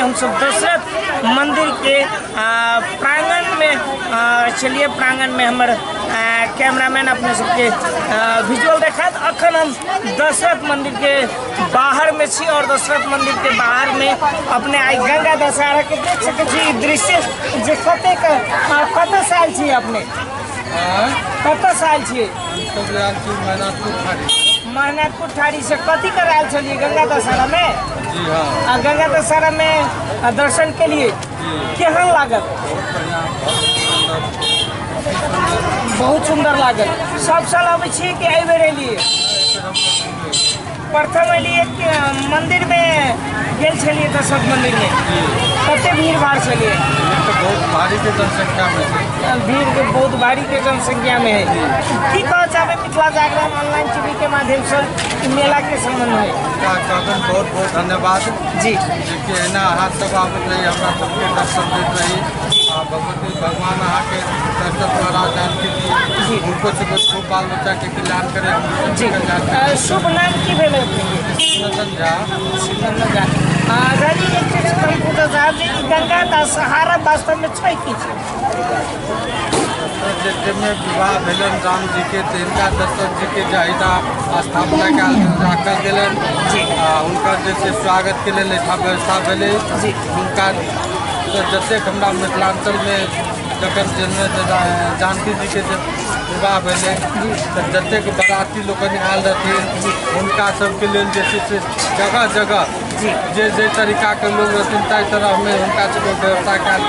हम सब दशरथ मंदिर के प्रांगण में चलिए प्रांगण में हमारे कैमरामैन अपने सबके विजुअल देखा। अखन हम दशरथ मंदिर के बाहर में छी और दशरथ मंदिर के बाहर में अपने आई गंगा दशहरा के देख सके छी दृश्य जे कत साल छी अपने कत साल छी मेहनतपुर ठाड़ी से कथी कराल चलिए गंगा दशहरा में। जी हाँ। गंगा दशहरा में दर्शन के लिए केहन लागत? बहुत सुंदर लागत। सब साल अबै छी कि एहि बेर एलिए? प्रथम एलिए मंदिर में गेल छलिए दशरथ मंदिर में कते भीड़ भाड़ छलिए? बहुत भारी के जनसंख्या में भीड़ बहुत भारी के जनसंख्या में है। की कह चाहे मिथिला जागरण ऑनलाइन टीवी के माध्यम से मेला के संबंध में? बहुत बहुत धन्यवाद जी देखिए एना अहाँ सब आबैत रही हमरा सबके दर्शन दैत रही भगवती भगवान अहाँ के दर्शन महाराज जानकी जी उनको सबके खूब बाल बच्चा के कल्याण करे जी। शुभ नाम की भेल नंदन झा। नंदन झा राजी एक चीज हम पूछा साहब जी गंगा दशहरा वास्तव में छै की में विवाह भेलन राम जी के तिनका दशरथ जी के जहिदा स्थापना राखल गेलन हुनकर जैसे स्वागत के लिए व्यवस्था भेले हुनका जतेक हमरा मिथिलांचल में जखन जानकी जी के विवाह भेले जतेक बराती लोग आयल रहथिन हुनका सबके लेल जे छै से जगह जगह जे तरीका के लोग रहथिन ताहि तरह में हुनका सबके व्यवस्था कयल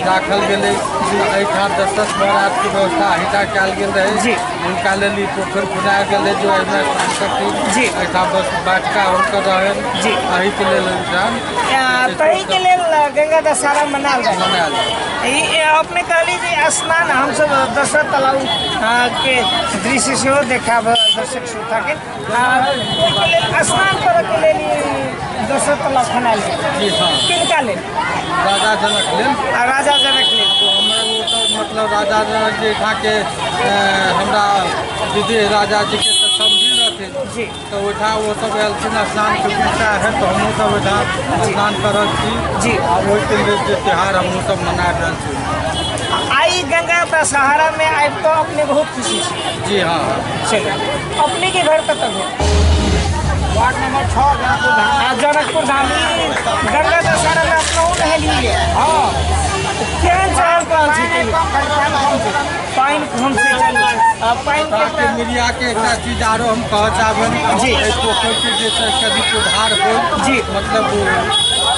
राखल गेलै। एहिठाम दशरथ महाराज के व्यवस्था हिटा कयल गेल रहे हुनका लेल ई पोखरि खुनायल गेलै जो एहिमे स्नान करथिन एहिठाम बस बैठका हुनकर रहनि एहि के लेल तही के लेल गंगा दशहरा मनायल अपने कहली जे स्नान हम सब दशरथ तालाब के दृश्य से देखा दर्शक श्रोता के स्नान करे के लेल दशरथ तालाब खनायल किनका लेल? राजा जनक लेल। राजा जनक लेल मतलब राजा जनक जी यहाँ के हमरा विदेह राजा जी के समझी रहथिन तो ओठा वो सब एलथिन स्नान के विषय है तो हम सब ओठा स्नान करल छी और वही के लिए जो त्यौहार हम सब मना रहल छी। आई गंगा दशहरा में आए तो अपने बहुत खुशी छी। जी हाँ। चलिए अपने के घर तक है वार्ड नंबर 6 जनकपुर धाम गंगा दशहरा में अपना नहलिए हाँ क्या चाल पाइन हम से पाइन मीडिया के एक चीज आरो हम कह चाहबन जी पोखर के जैसे कभी सुधार हो जी मतलब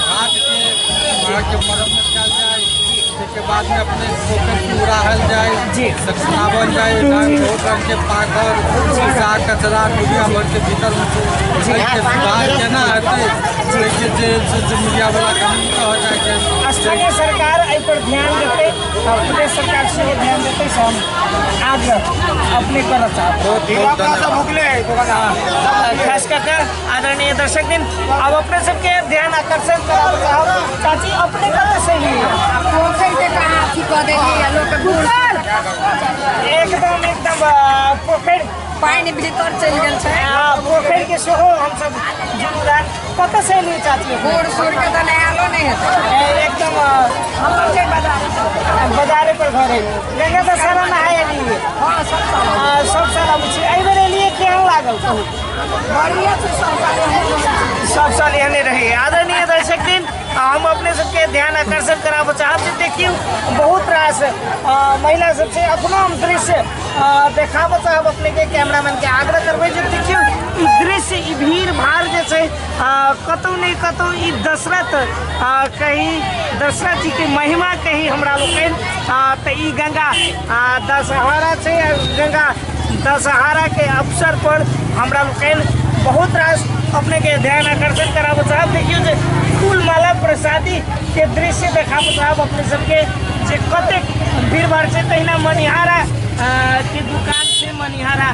घाट के मरम्मत कल जाए उसके बाद में अपने पोखर की उड़ाहल जाए जी बनावल जाए बहुत रंग के पाकर शीशा कचरा दुनिया भर के भीतर सुधार केना हेतै मीडिया वाला कानून कह जाए। स्थानीय सरकार एहि पर ध्यान देते प्रदेश सरकार से ध्यान देते से हम आग्रह अपने करना चाहते खास करके आदरणीय दर्शक दिन अब अपने सबके ध्यान आकर्षण कराना चाची अपने कहाँ से एकदम पोखर पानी भीतर चल गए पोखर के सेहो हम सब जिम्मेदार कत से लिए चाची गोड़ सोड़ के तो नयालो नहीं है एकदम बाजारे पर घर है गंगा दशहरा में आए लिए हाँ सब साल अब एहि बेर लिए केहन लागल बढ़िया सब साल एहने रहे। आदरणीय दर्शक दिन हम अपने सबके ध्यान आकर्षण कराबो चाहब देखियो बहुत रास महिला सबसे अपना हम दृश्य देखाबो चाहब अपने के कैमरामैन के आग्रह करबे जे देखियो ई दृश्य ई भीड़ भाड़ जे छै कतौ नहीं कतौ ई दशरथ कहीं दशरथ जी के महिमा कहीं हमरा लोकन तो ई गंगा दशहरा छै गंगा दशहरा के अवसर पर हमरा लोकन बहुत रास अपने के ध्यान आकर्षण कराबो चाहब देखियो जे फूल माला प्रसादी के दृश्य देखाबो चाहब अपने सबके जे कते भीड़ भाड़ से तहिना मनिहारा के दुकान से मनिहारा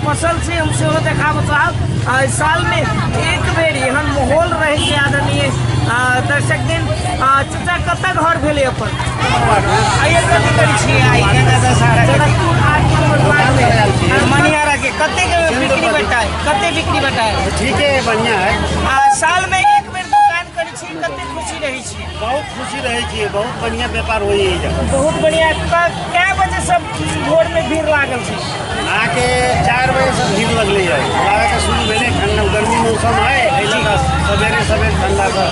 फसल से हम सेहो देखाबो चाहब साल में एक बेर एहन माहौल रहे के आदरणीय दर्शक दिन चाचा कतऽ घर भेले अपन आइए कथी करै छी आई गंगा दशहरा जनकपुर 8 नंबर वार्ड में मनिहारा के कते बिक्री बटाए ठीक है बढ़िया है साल में एक बेर दुकान करै छी कते खुशी रही छी बहुत खुशी रहे छी, बहुत बढ़िया व्यापार हो जगह। बहुत बढ़िया क्या वजह सब भोर में भीड़ लागल छै आके 4 बजे से भीड़ लगले है, लागे के शुरू भेले ठंडा गर्मी मौसम है, ऐसा सवेरे सवेरे ठंडा का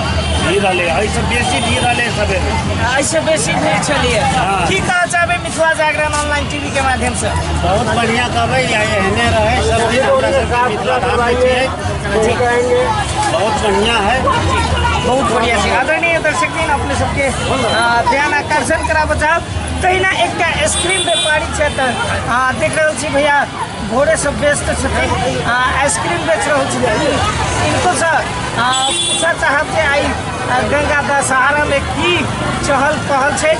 भीड़ रहले, ऐसे बेसी भीड़ रहले सवेरे, ऐसे बेसी भीड़ चलिए हाँ। की कहा चाहबे मिथिला जागरण ऑनलाइन टीवी के माध्यम से बहुत बढ़िया कहबे एहने रहे सब दिन हमरा सबके मिथिला धाम में छियै, बहुत बढ़िया है, बहुत बढ़िया छै। आदरणीय दर्शक दिन अपने सबके ध्यान आकर्षण कराबऽ चाहब कहीं ना एक आइसक्रीम व्यापारी छै तऽ देख रहल छी भैया भोरे से व्यस्त छथिन, आइसक्रीम बेच रहल छी। इनको से पूछा चाहब जे आई गंगा दशहरा में की चहल पहल छै।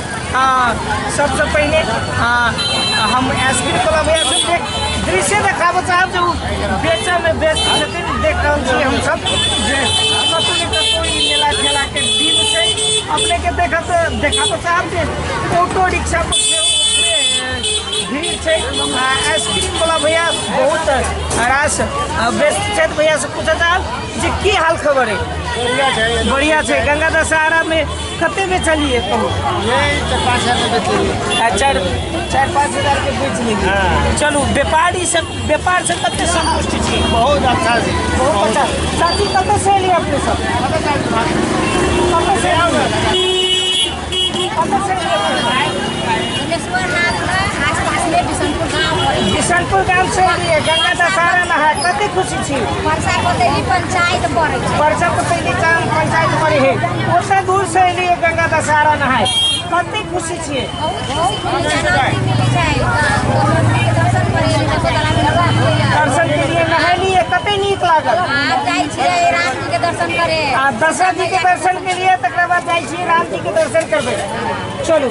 सबसे पहले हम आइसक्रीम वाला भैया से एक दृश्य देखाबऽ चाहब जो बेचा में व्यस्त छथिन। देख रहल छी हम सब जे कतौ ने कतौ ई मेला ठेला के दिन छै, अपने के देखाबऽ चाहब जे ऑटो रिक्शा पर भीड़ छै। आइसक्रीम वाला भैया बहुत रास व्यस्त छै, भैया से पूछा चाहब जे की हाल खबर है। बढ़िया छै। गंगा दशहरा में कते में चलिए कहू? ये 4-5 हजार में बेचलिए, 4-5 हजार के बेच लेंगे। चलू व्यापारी से व्यापार से कते संतुष्ट छी? बहुत अच्छा से, बहुत अच्छा। चाची कते से लिए अपने सब? कते से कते से बिशनपुर गांव से लिए गंगा दशहरा में है, कते खुशी छी? वर्षा कोतेली पंचायत पड़े छै। वर्षा कोतेली पंचायत पड़े है, ओते दूर से लिए गंगा दशहरा में है, कते खुशी छी? दर्शन के लिए नहालिए, कते नीक लागल? जाइ छियै राम जी के दर्शन करे। दशरथ जी के दर्शन के लिए तकर बाद जाइ छी राम जी के दर्शन करबे। चलू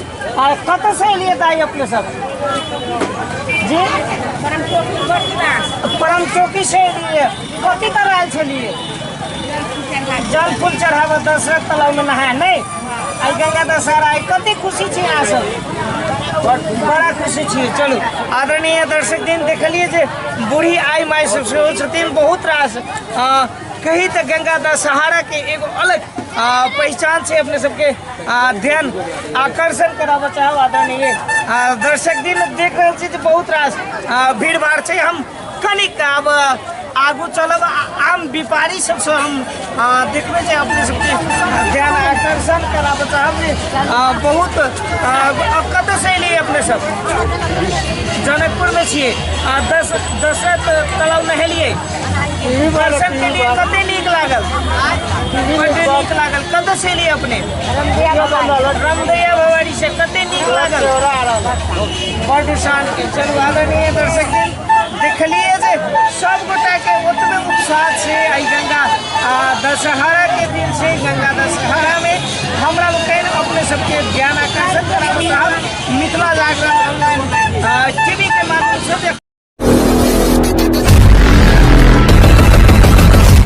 कतऽ से एलिए दाई अपने सब? जी परम चौकी से एलिए, कथी कर आयल छलिए? जल फूल चढ़ाबऽ दशरथ तालाब में नहाय नहीं? आई गंगा दशहरा आई कते खुशी छी अहाँ सब? बड़ा खुशी छी। चलू आदरणीय दर्शक दिन देखलिए जे बूढ़ी आई माई सब सेहो छथिन, बहुत रास कही तो गंगा दशहरा के एगो अलग पहचान से अपने सबके ध्यान आकर्षण कराबऽ चाहब। आदरणीय दर्शक दिन देख रहल छी जे बहुत रास भीड़ भाड़ छै। हम कनिक अब आगू चलब, आम व्यापारी सबसे हम देखबे जे अपने सबके ध्यान आकर्षण कराबऽ चाहब जे बहुत कतऽ से एलिए अपने सब? जनकपुर में छियै। दशरथ तालाब नहेलिए, दर्शन के लिए कते नीक लागल? कते नीक लागल। कतऽ से एलिए अपने? रामदैया भवानी से। कते नीक लागल? बड़ शान के। चलू आदरणीय दर्शक दिन देखलिए जे सब गोटा के ओतबे उत्साह से आई गंगा दशहरा के दिन से गंगा दशहरा में हमरा लोग अपने सबके ध्यान आकर्षण कराबऽ चाहब मिथिला जागरण ऑनलाइन